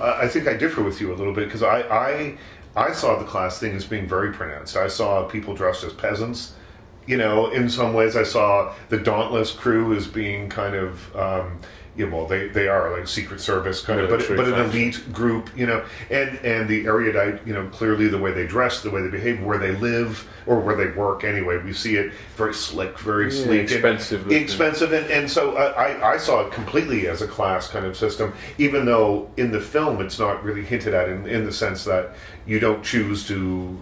I think I differ with you a little bit, because I saw the class thing as being very pronounced. I saw people dressed as peasants. In some ways, I saw the Dauntless crew as being kind of, they are like Secret Service kind of, but an elite group, and the erudite, clearly the way they dress, the way they behave, where they live, or where they work anyway. We see it very slick, very sleek. Expensive. And so I saw it completely as a class kind of system, even though in the film it's not really hinted at in the sense that you don't choose your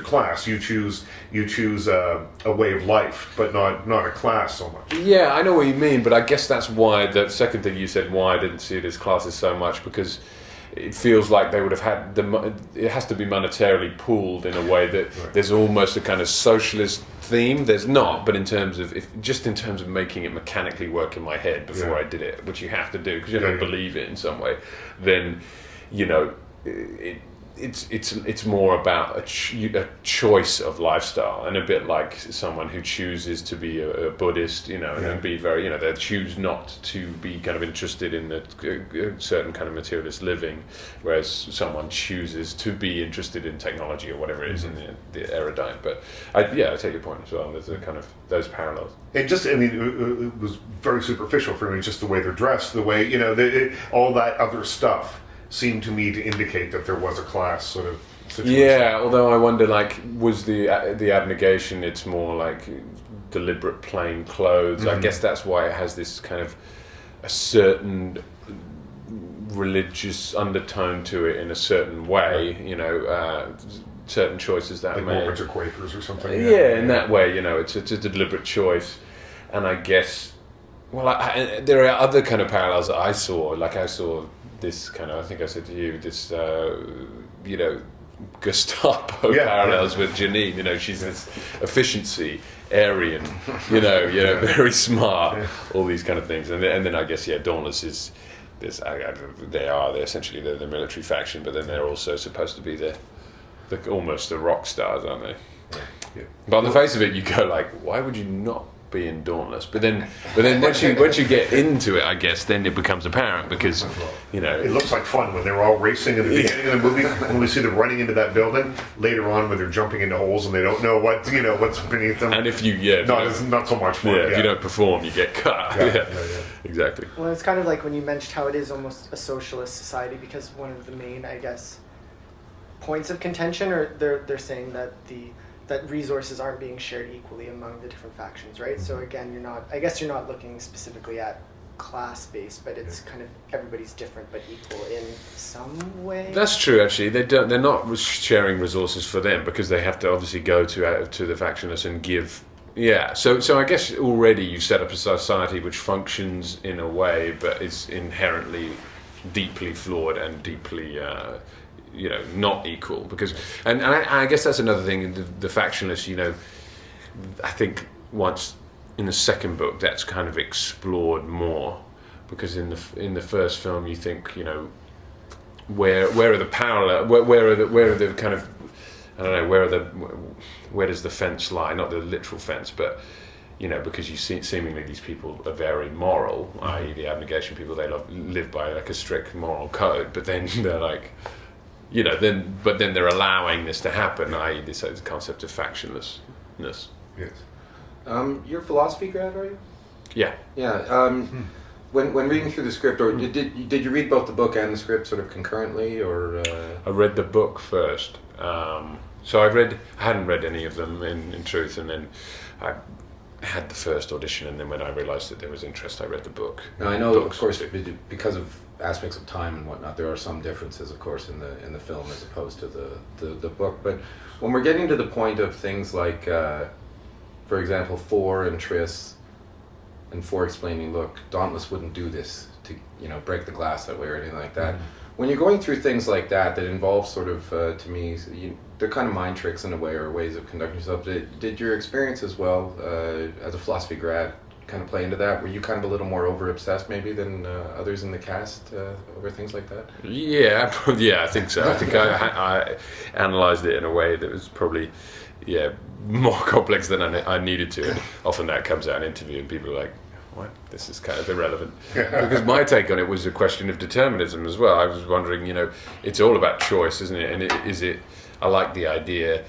class. You choose a way of life, but not a class so much. Yeah, I know what you mean, but I guess that's why the second thing you said, why I didn't see it as classes so much, because it feels like they would have had it has to be monetarily pooled in a way that there's almost a kind of socialist theme. There's not, but in terms of making it mechanically work in my head before I did it, which you have to do because you don't believe it in some way, then it's more about a choice of lifestyle, and a bit like someone who chooses to be a Buddhist, and be very, they choose not to be kind of interested in a certain kind of materialist living, whereas someone chooses to be interested in technology or whatever it is in the erudite. But I take your point as well. There's a kind of those parallels. It just, it was very superficial for me, just the way they're dressed, the way, all that other stuff seemed to me to indicate that there was a class sort of situation. Yeah, although I wonder, was the abnegation, it's more like deliberate plain clothes. I guess that's why it has this kind of a certain religious undertone to it in a certain way, certain choices that like made. Mormons or Quakers or something. Yeah, in that way, it's a deliberate choice. And I guess, there are other kind of parallels that I saw. Like I saw this kind of, I think I said to you, this, Gestapo parallels with Janine. She's this efficiency, Aryan, very smart, all these kind of things. And then I guess, Dauntless is this. They're essentially the military faction, but then they're also supposed to be the almost the rock stars, aren't they? Yeah. But on the face of it, you go like, why would you not be in Dauntless? But then once you get into it, I guess then it becomes apparent, because it looks like fun when they're all racing in the beginning of the movie. When we see them running into that building later on, when they're jumping into holes and they don't know what's beneath them. And if you not so much fun. If you don't perform, you get cut. Yeah. Exactly. Well, it's kind of like when you mentioned how it is almost a socialist society, because one of the main, I guess, points of contention, or they're saying that that resources aren't being shared equally among the different factions, right? So again, you're not looking specifically at class-based, but it's kind of everybody's different but equal in some way. That's true, actually. They're not sharing resources for them, because they have to obviously go to the factionists and give. Yeah, so I guess already you set up a society which functions in a way, but is inherently deeply flawed and deeply not equal, because and I guess that's another thing, the factionists, I think once in the second book that's kind of explored more, because in the first film you think, where are the parallel, where are the kind of, I don't know, where does the fence lie, not the literal fence, but because you see seemingly these people are very moral, i.e. the abnegation people, they live by like a strict moral code, but then they're like, but then they're allowing this to happen, i.e. this concept of factionlessness. Yes. You're a philosophy grad, are you? Yeah. Yeah. When reading through the script, or did you read both the book and the script sort of concurrently, or? I read the book first. So I hadn't read any of them in truth, and then I had the first audition, and then when I realised that there was interest, I read the book. Now I know, of course, because of aspects of time and whatnot, there are some differences, of course, in the film as opposed to the book. But when we're getting to the point of things like, for example, Four and Triss, and Four explaining, look, Dauntless wouldn't do this to break the glass that way or anything like that. When you're going through things like that involve sort of, to me, they're kind of mind tricks in a way, or ways of conducting yourself. Did your experience as well, as a philosophy grad, kind of play into that? Were you kind of a little more over-obsessed maybe than others in the cast over things like that? Yeah, I think so. I think I analysed it in a way that was probably, more complex than I needed to. And often that comes out in an interview and people are like, what? This is kind of irrelevant. Because my take on it was a question of determinism as well. I was wondering, it's all about choice, isn't it? And I like the idea,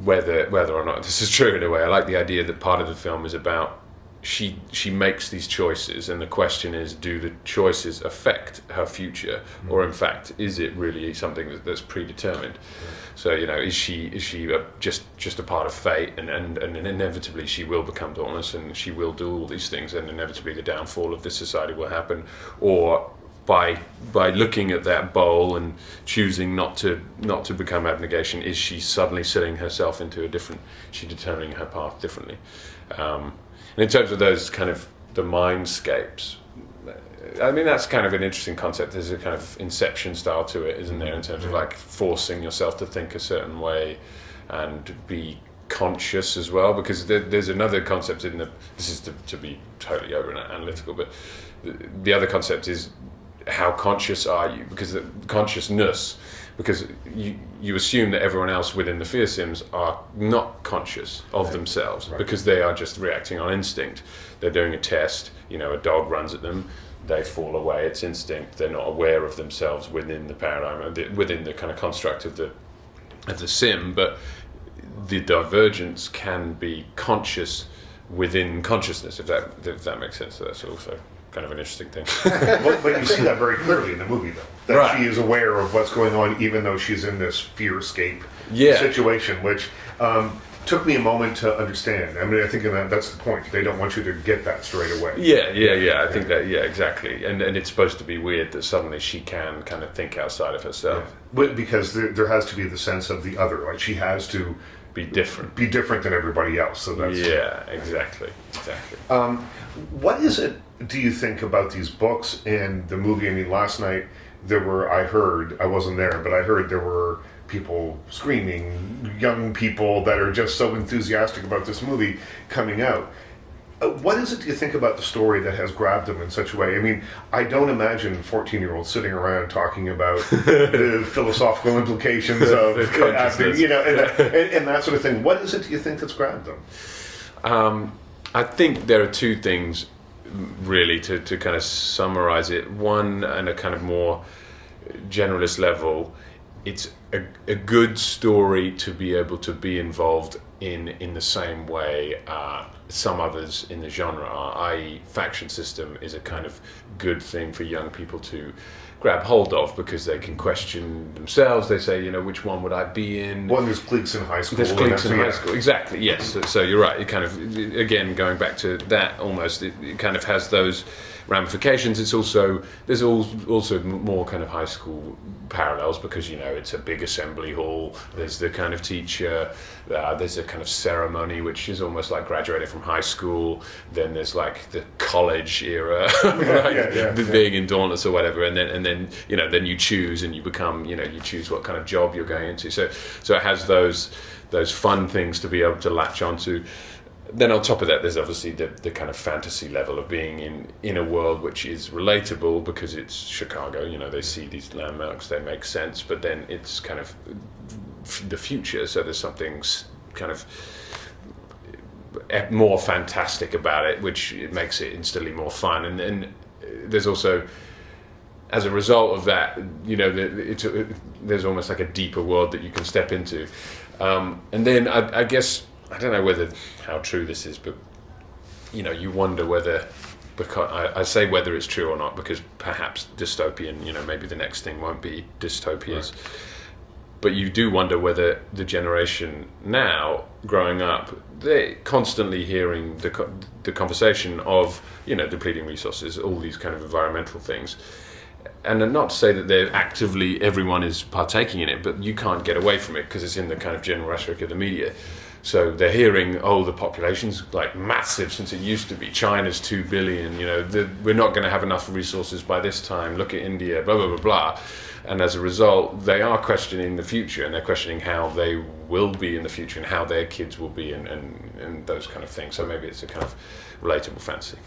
whether or not this is true in a way, I like the idea that part of the film is about she makes these choices, and the question is, do the choices affect her future, or in fact, is it really something that's predetermined? So is she just a part of fate, and inevitably she will become Dauntless, and she will do all these things, and inevitably the downfall of this society will happen, or by looking at that bowl and choosing not to become Abnegation, is she suddenly setting herself into she determining her path differently? And in terms of those kind of the mindscapes, I mean, that's kind of an interesting concept. There's a kind of Inception style to it, isn't there, in terms of like forcing yourself to think a certain way and be conscious as well, because there's another concept this is to be totally over and analytical, but the other concept is, how conscious are you? Because the consciousness, because you assume that everyone else within the fear sims are not conscious of themselves, because they are just reacting on instinct. They're doing a test, a dog runs at them, they fall away, it's instinct. They're not aware of themselves within the paradigm, within the kind of construct of the sim. But the divergence can be conscious within consciousness, if that makes sense. So that's also kind of an interesting thing. But you see that very clearly in the movie, though, that she is aware of what's going on, even though she's in this fear-escape situation, which took me a moment to understand. I mean, I think that's the point. They don't want you to get that straight away. Yeah. I think that, exactly. And it's supposed to be weird that suddenly she can kind of think outside of herself. Yeah. Because there has to be the sense of the other. Like, she has to be different than everybody else. So that's exactly. What is it, do you think, about these books and the movie? I mean, last night I wasn't there, but I heard there were people screaming, young people that are just so enthusiastic about this movie coming out. What is it, do you think, about the story that has grabbed them in such a way? I mean, I don't imagine 14-year-olds sitting around talking about the philosophical implications of acting, and that sort of thing. What is it, do you think, that's grabbed them? I think there are two things, really, to kind of summarize it. One, on a kind of more generalist level, it's a good story to be able to be involved in the same way some others in the genre are, i.e. faction system is a kind of good thing for young people to grab hold of, because they can question themselves. They say, which one would I be in? Well, there's cliques in high school. There's cliques in high school, exactly, yes. So you're right. It kind of, again, going back to that almost, it kind of has those ramifications. There's also more kind of high school parallels, because it's a big assembly hall. There's the kind of teacher. There's a kind of ceremony which is almost like graduating from high school. Then there's like the college era, being in Dauntless or whatever, and then then you choose and you become you choose what kind of job you're going into. So it has those fun things to be able to latch onto. Then on top of that, there's obviously the kind of fantasy level of being in a world which is relatable, because it's Chicago. They see these landmarks, they make sense, but then it's kind of the future. So there's something kind of more fantastic about it, which it makes it instantly more fun. And then there's also, as a result of that, there's almost like a deeper world that you can step into. And then I guess, I don't know how true this is, but you wonder whether, because I say whether it's true or not, because perhaps dystopian, maybe the next thing won't be dystopias. Right. But you do wonder whether the generation now growing up, they're constantly hearing the conversation of depleting resources, all these kind of environmental things. And not to say that everyone is partaking in it, but you can't get away from it, because it's in the kind of general rhetoric of the media. So they're hearing, the population's like massive since it used to be. China's 2 billion, we're not going to have enough resources by this time. Look at India, blah, blah, blah, blah. And as a result, they are questioning the future, and they're questioning how they will be in the future and how their kids will be, and those kind of things. So maybe it's a kind of relatable fantasy.